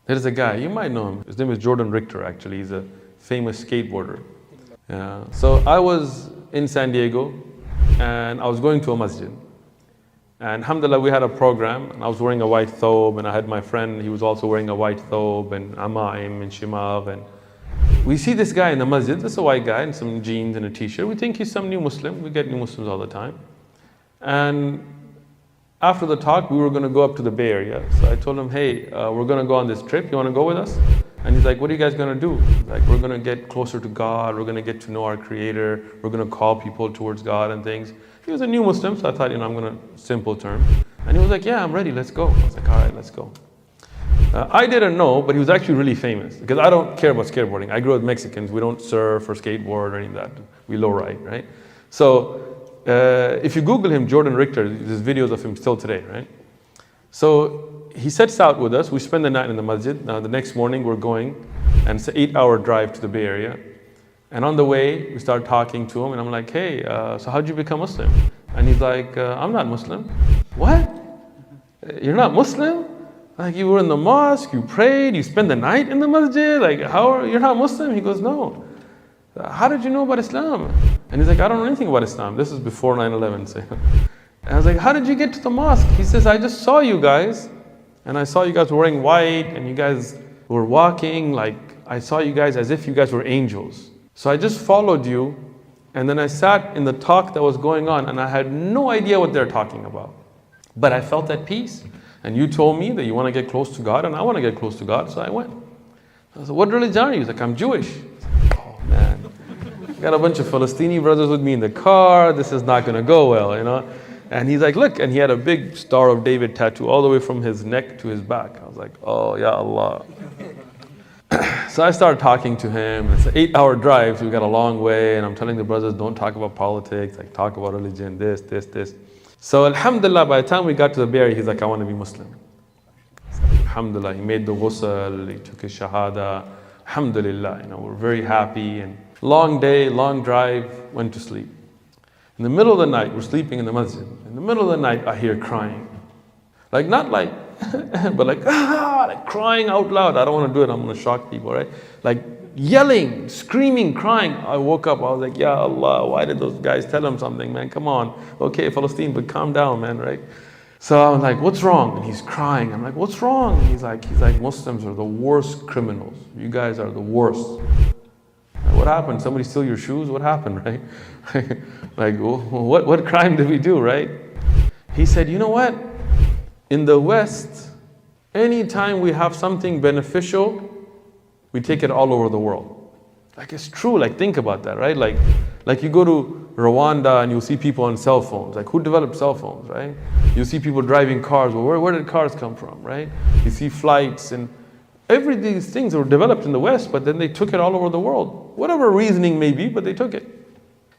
There's a guy, you might know him. His name is Jordan Richter, actually. He's a famous skateboarder. So I was in San Diego and I was going to a masjid. And alhamdulillah, we had a program and I was wearing a white thobe and I had my friend, he was also wearing a white thobe and amaim and shimav. And we see this guy in the masjid, this is a white guy in some jeans and a t-shirt. We think he's some new Muslim. We get new Muslims all the time. And after the talk, we were going to go up to the Bay Area. So I told him, hey, we're going to go on this trip. You want to go with us? And he's like, what are you guys going to do? He's like, we're going to get closer to God. We're going to get to know our Creator. We're going to call people towards God and things. He was a new Muslim, so I thought, I'm going to simple term. And he was like, yeah, I'm ready. Let's go. I was like, all right, let's go. I didn't know, but he was actually really famous because I don't care about skateboarding. I grew up with Mexicans. We don't surf or skateboard or any of that. We low ride, right? So if you Google him, Jordan Richter, there's videos of him still today, right? So he sets out with us. We spend the night in the masjid. Now the next morning we're going, and it's an 8-hour drive to the Bay Area. And on the way, we start talking to him, and I'm like, hey, so how'd you become Muslim? And he's like, I'm not Muslim. What? You're not Muslim? Like, you were in the mosque, you prayed, you spent the night in the masjid? Like, you're not Muslim? He goes, no. How did you know about Islam? And he's like, I don't know anything about Islam. This is before 9/11. So. And I was like, how did you get to the mosque? He says, I just saw you guys, and I saw you guys wearing white, and you guys were walking, like, I saw you guys as if you guys were angels. So I just followed you, and then I sat in the talk that was going on, and I had no idea what they're talking about. But I felt at peace. And you told me that you want to get close to God, and I want to get close to God, so I went. I said, what religion are you? He's like, I'm Jewish. Oh man, I got a bunch of Palestinian brothers with me in the car. This is not going to go well, And he's like, look, and he had a big Star of David tattoo all the way from his neck to his back. I was like, oh, ya Allah. So I started talking to him. It's an 8-hour drive, so we got a long way, and I'm telling the brothers, don't talk about politics, like talk about religion, this. So alhamdulillah, by the time we got to the Bay Area, he's like, I want to be Muslim. So, alhamdulillah, he made the ghusl, he took his shahada. Alhamdulillah, we're very happy. And long day, long drive, went to sleep. In the middle of the night, we're sleeping in the masjid. In the middle of the night, I hear crying. Like, not like, but like crying out loud. I don't want to do it, I'm going to shock people, right? Like yelling, screaming, crying. I woke up, I was like, Ya Allah, why did those guys tell him something, man? Come on. Okay, Palestine, but calm down, man, right? So I was like, what's wrong? And he's crying. I'm like, what's wrong? And he's like, Muslims are the worst criminals. You guys are the worst. What happened? Somebody steal your shoes? What happened, right? Like, what crime did we do, right? He said, you know what? In the West, anytime we have something beneficial, we take it all over the world. Like, it's true, like, think about that, right? Like you go to Rwanda and you'll see people on cell phones. Like, who developed cell phones, right? You see people driving cars. Well, where did cars come from, right? You see flights, and these things were developed in the West, but then they took it all over the world. Whatever reasoning may be, but they took it.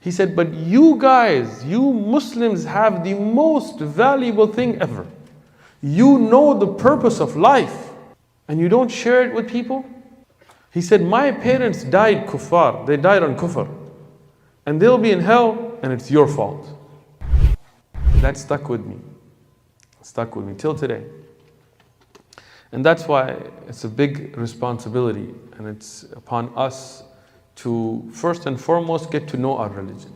He said, but you guys, you Muslims have the most valuable thing ever. You know the purpose of life, and you don't share it with people? He said, my parents died kuffar. They died on kufr. And they'll be in hell, and it's your fault. That stuck with me. Stuck with me till today. And that's why it's a big responsibility, and it's upon us to first and foremost get to know our religion.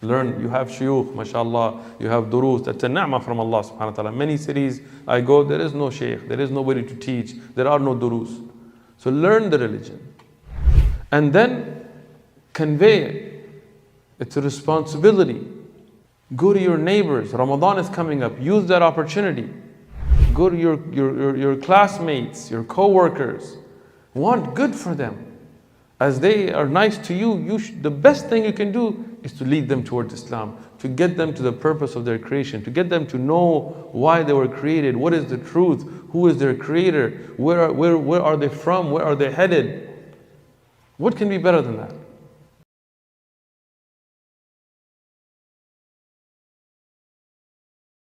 Learn, you have shuyukh, mashallah, you have durus. That's a ni'mah from Allah subhanahu wa ta'ala. Many cities I go, there is no shaykh, there is nobody to teach, there are no durus. So learn the religion. And then convey it. It's a responsibility. Go to your neighbors. Ramadan is coming up. Use that opportunity. Go to your classmates, your co-workers. Want good for them. As they are nice to you, the best thing you can do is to lead them towards Islam, to get them to the purpose of their creation, to get them to know why they were created, what is the truth, who is their creator, where are they from, where are they headed. What can be better than that?